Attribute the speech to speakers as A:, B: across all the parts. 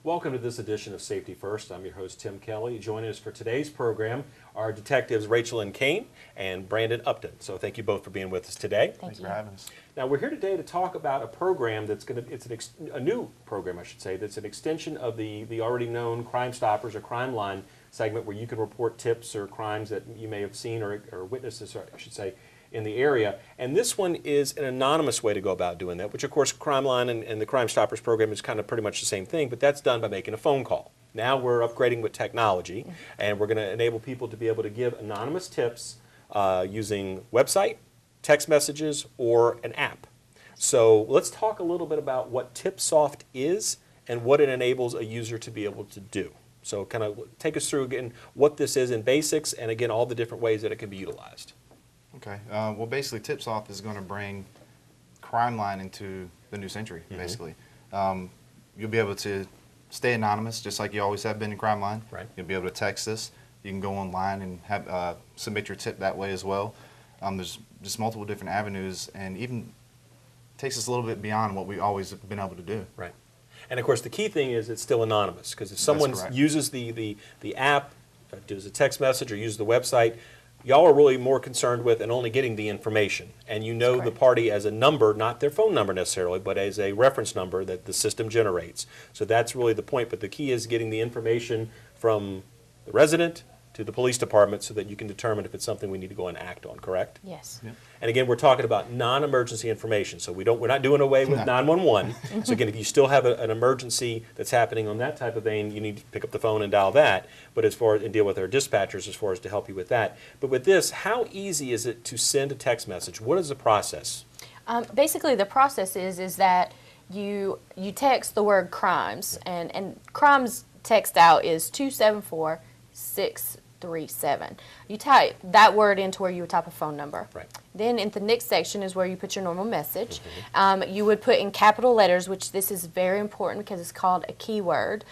A: Welcome to this edition of Safety First. I'm your host, Tim Kelly. Joining us for today's program are detectives Rachel and Kane and Brandon Upton. So thank you both for being with us today.
B: Thank you for having us.
A: Now we're here today to talk about a program that's a new program, I should say, that's an extension of the already known Crime Stoppers or Crime Line segment where you can report tips or crimes that you may have seen or witnessed, I should say, in the area. And this one is an anonymous way to go about doing that, which of course Crime Line and the Crime Stoppers program is kind of pretty much the same thing, but that's done by making a phone call. Now we're upgrading with technology, and we're going to enable people to be able to give anonymous tips using website, text messages, or an app. So let's talk a little bit about what TipSoft is and what it enables a user to be able to do. So kind of take us through again what this is in basics, and again all the different ways that it can be utilized.
B: Okay. Well, basically, TipSoft is going to bring Crime Line into the new century, basically. You'll be able to stay anonymous, just like you always have been in Crime Line.
A: Right.
B: You'll be able to text us. You can go online and have submit your tip that way as well. There's just multiple different avenues, and even takes us a little bit beyond what we've always been able to do.
A: Right. And of course, the key thing is it's still anonymous, because if someone uses the app, does a text message, or uses the website, y'all are really more concerned with and only getting the information. And you know the party as a number, not their phone number necessarily, but as a reference number that the system generates. So that's really the point. But the key is getting the information from the resident to the police department so that you can determine if it's something we need to go and act on, correct?
C: Yes.
B: Yeah.
A: And again, we're talking about non-emergency information. So we're not doing away with 911. So again, if you still have an emergency that's happening on that type of vein, you need to pick up the phone and dial that. But and deal with our dispatchers as far as to help you with that. But with this, how easy is it to send a text message? What is the process?
C: Basically, the process is that you text the word crimes, and crimes text out is 274637. You type that word into where you would type a phone number.
A: Right.
C: Then in the next section is where you put your normal message. You would put in capital letters, which this is very important because it's called a keyword.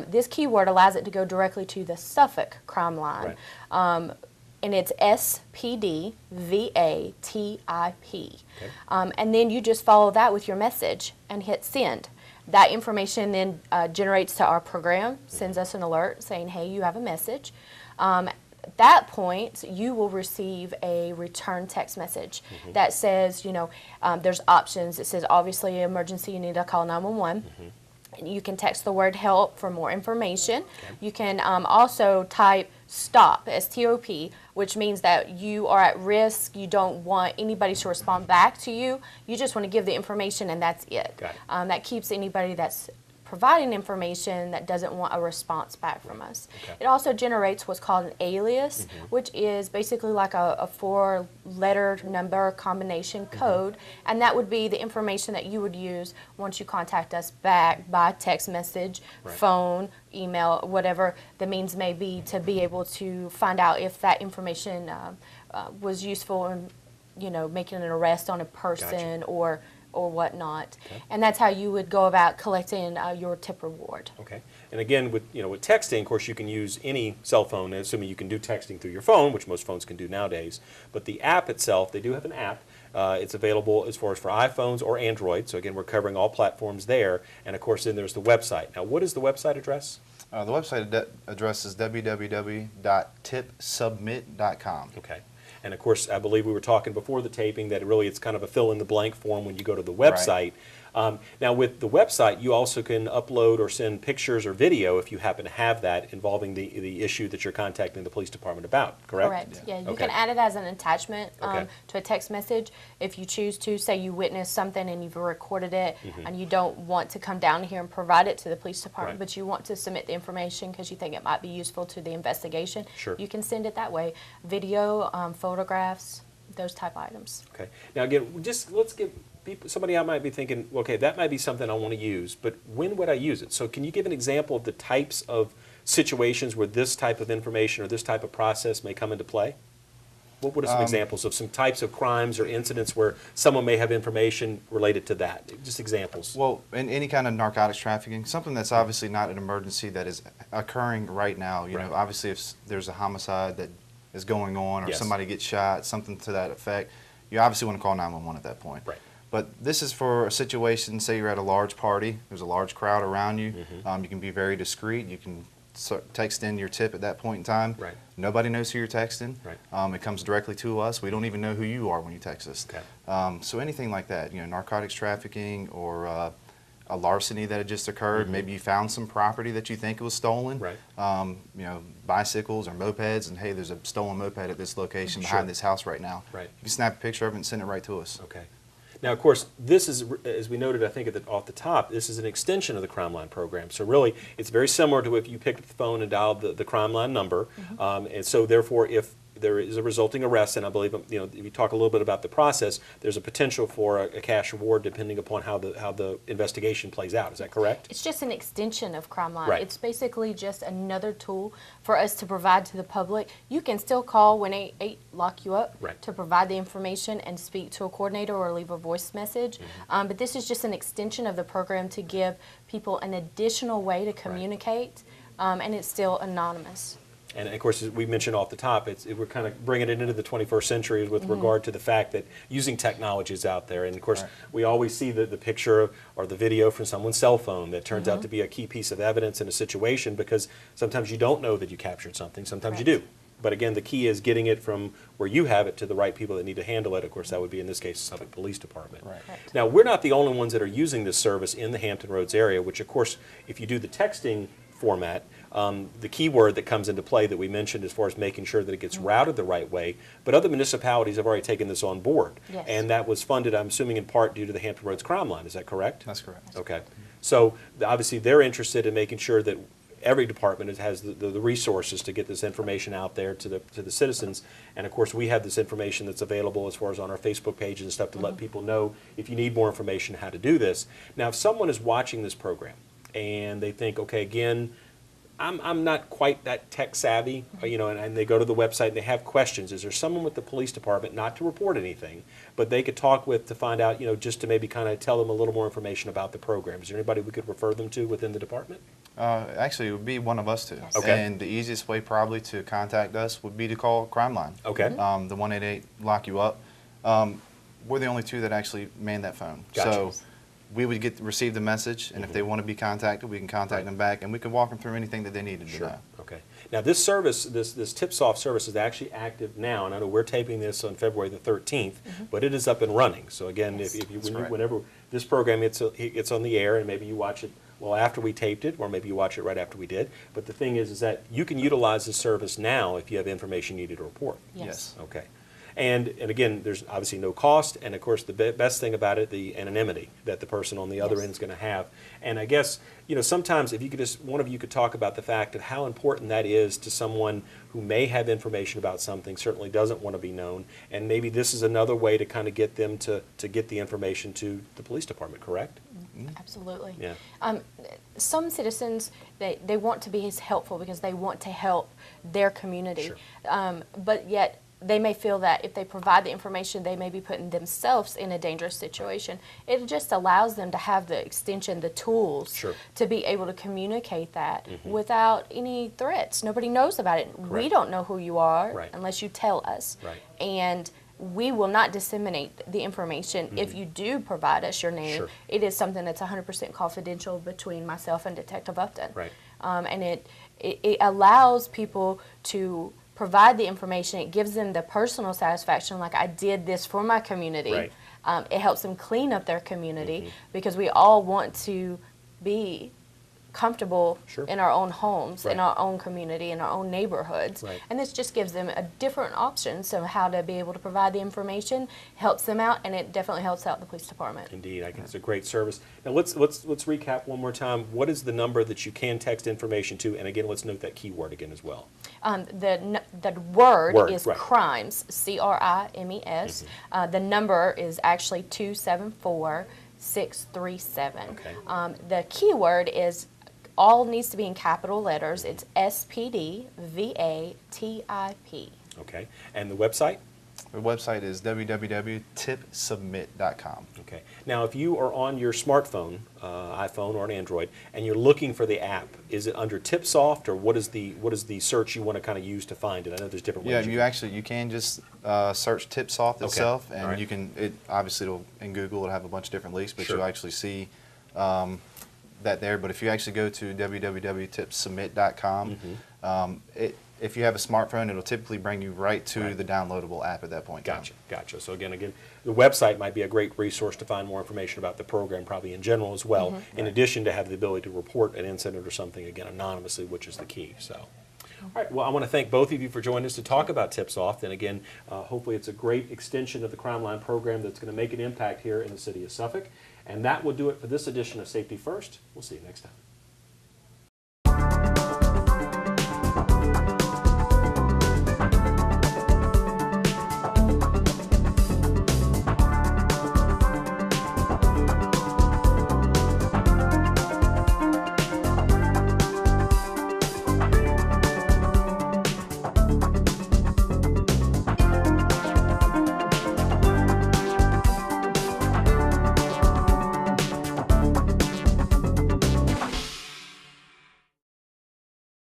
C: This keyword allows it to go directly to the Suffolk Crime Line. Right. And it's SPDVATIP. Okay. And then you just follow that with your message and hit send. That information then generates to our program, sends us an alert saying, hey, you have a message. At that point, you will receive a return text message that says, there's options. It says, obviously, emergency, you need to call 911. You can text the word help for more information. You can also type stop, S-T-O-P, which means that you are at risk. You don't want anybody to respond back to you. You just want to give the information, and that's it. That keeps anybody that's providing information that doesn't want a response back from us. It also generates what's called an alias, which is basically like a 4-letter number combination code, and that would be the information that you would use once you contact us back by text message, phone, email, whatever the means may be, to be able to find out if that information was useful in making an arrest on a person or whatnot. And that's how you would go about collecting your tip reward. Okay.
A: And again, with texting, of course, you can use any cell phone, assuming you can do texting through your phone, which most phones can do nowadays. But the app itself, they do have an app. It's available as far as for iPhones or Android. So again, we're covering all platforms there. And of course, then there's the website. Now, what is the website address?
B: The website address is www.tipsubmit.com.
A: Okay. And of course, I believe we were talking before the taping that it's kind of a fill-in-the-blank form when you go to the website. Now, with the website, you also can upload or send pictures or video if you happen to have that involving the issue that you're contacting the police department about, correct?
C: Correct. Yeah, you can add it as an attachment to a text message if you choose to. Say you witnessed something and you've recorded it and you don't want to come down here and provide it to the police department, but you want to submit the information because you think it might be useful to the investigation.
A: Sure.
C: You can send it that way. Video, photographs, those type items.
A: Okay. Now, again, let's give somebody out might be thinking, okay, that might be something I want to use, but when would I use it? So can you give an example of the types of situations where this type of information or this type of process may come into play? What are some examples of some types of crimes or incidents where someone may have information related to that? Just examples.
B: Well, in any kind of narcotics trafficking, something that's obviously not an emergency that is occurring right now. You know, obviously if there's a homicide that is going on or somebody gets shot, something to that effect, you obviously want to call 911 at that point. But this is for a situation, say you're at a large party, there's a large crowd around you. You can be very discreet. You can text in your tip at that point in time.
A: Right.
B: Nobody knows who you're texting.
A: Right.
B: It comes directly to us. We don't even know who you are when you text us.
A: Okay.
B: So anything like that, narcotics trafficking or a larceny that had just occurred. Maybe you found some property that you think was stolen.
A: Right.
B: Bicycles or mopeds, and hey, there's a stolen moped at this location behind this house right now.
A: Right.
B: You can snap a picture of it and send it right to us.
A: Okay. Now, of course, this is, as we noted, I think off the top, this is an extension of the Crime Line program. So really, it's very similar to if you picked up the phone and dialed the Crime Line number. And so therefore, if there is a resulting arrest, and I believe, if you talk a little bit about the process, there's a potential for a cash reward depending upon how the investigation plays out. Is that correct?
C: It's just an extension of Crime Line.
A: Right.
C: It's basically just another tool for us to provide to the public. You can still call when 888 lock you up
A: Right.
C: to provide the information and speak to a coordinator or leave a voice message. But this is just an extension of the program to give people an additional way to communicate, and it's still anonymous.
A: And of course, as we mentioned off the top, we're kind of bringing it into the 21st century with regard to the fact that using technology is out there. And of course, we always see the picture or the video from someone's cell phone that turns out to be a key piece of evidence in a situation, because sometimes you don't know that you captured something, sometimes you do. But again, the key is getting it from where you have it to the right people that need to handle it. Of course, that would be, in this case, the Suffolk Police Department.
B: Right.
C: Correct.
A: Now, we're not the only ones that are using this service in the Hampton Roads area, which of course, if you do the texting format, the keyword that comes into play that we mentioned as far as making sure that it gets routed the right way, but other municipalities have already taken this on board.
C: Yes.
A: And that was funded, I'm assuming, in part due to the Hampton Roads Crime Line. Is that correct?
B: That's correct.
A: Okay. So obviously they're interested in making sure that every department has the resources to get this information out there to the citizens. And of course, we have this information that's available as far as on our Facebook pages and stuff to let people know, if you need more information, how to do this. Now, if someone is watching this program and they think, okay, again, I'm not quite that tech savvy, and they go to the website and they have questions. Is there someone with the police department, not to report anything, but they could talk with to find out, just to maybe kind of tell them a little more information about the program? Is there anybody we could refer them to within the department?
B: Actually, it would be one of us two.
C: Yes.
A: Okay.
B: And the easiest way probably to contact us would be to call Crime Line.
A: Okay.
B: The 188 lock you up. We're the only two that actually man that phone.
A: Gotcha.
B: So we would receive the message, and if they want to be contacted, we can contact them back, and we can walk them through anything that they needed to know.
A: Okay. Now, this service, this Tips-Off service is actually active now, and I know we're taping this on February the 13th, but it is up and running. So again,
C: Yes.
A: whenever this program it's on the air, and maybe you watch it after we taped it, or maybe you watch it right after we did. But the thing is that you can utilize this service now if you have information needed to report.
C: Yes.
A: Okay. And again, there's obviously no cost, and of course the best thing about it, the anonymity that the person on the other
C: Yes.
A: end is going to have. And I guess, sometimes if you could one of you could talk about the fact of how important that is to someone who may have information about something, certainly doesn't want to be known, and maybe this is another way to kind of get them to get the information to the police department, correct?
C: Absolutely.
A: Yeah.
C: Some citizens, they want to be as helpful because they want to help their community.
A: Sure.
C: But yet they may feel that if they provide the information, they may be putting themselves in a dangerous situation. It just allows them to have the extension, the tools
A: Sure.
C: to be able to communicate that without any threats. Nobody knows about it. We
A: Correct.
C: don't know who you are
A: Right.
C: unless you tell us.
A: Right.
C: And we will not disseminate the information if you do provide us your name.
A: Sure.
C: It is something that's 100% confidential between myself and Detective Upton.
A: Right.
C: And it allows people to provide the information. It gives them the personal satisfaction, like I did this for my community.
A: Right.
C: It helps them clean up their community because we all want to be comfortable
A: Sure.
C: in our own homes,
A: Right.
C: in our own community, in our own neighborhoods.
A: Right.
C: And this just gives them a different option, so how to be able to provide the information helps them out, and it definitely helps out the police department.
A: Indeed, I think it's a great service. Now let's recap one more time. What is the number that you can text information to? And again, let's note that keyword again as well.
C: The word is
A: right.
C: crimes, CRIMES. The number is actually 274-637.
A: Okay.
C: The keyword is all needs to be in capital letters. It's SPDVATIP.
A: Okay. And the website?
B: The website is www.tipsubmit.com.
A: Okay. Now, if you are on your smartphone, iPhone or an Android, and you're looking for the app, is it under TipSoft, or what is the search you want to kind of use to find it? I know there's different
B: Yeah,
A: ways.
B: you can just search TipSoft itself, and
A: Alright.
B: you can obviously in Google it'll have a bunch of different links, but
A: Sure.
B: you'll actually see that there. But if you actually go to www.tipsubmit.com, if you have a smartphone, it'll typically bring you right to the downloadable app at that point. in time.
A: Gotcha. So again, the website might be a great resource to find more information about the program, probably in general as well, in addition to have the ability to report an incident or something, again, anonymously, which is the key. So, all right, well, I want to thank both of you for joining us to talk about TipSoft. And again, hopefully it's a great extension of the Crime Line program that's going to make an impact here in the city of Suffolk. And that will do it for this edition of Safety First. We'll see you next time.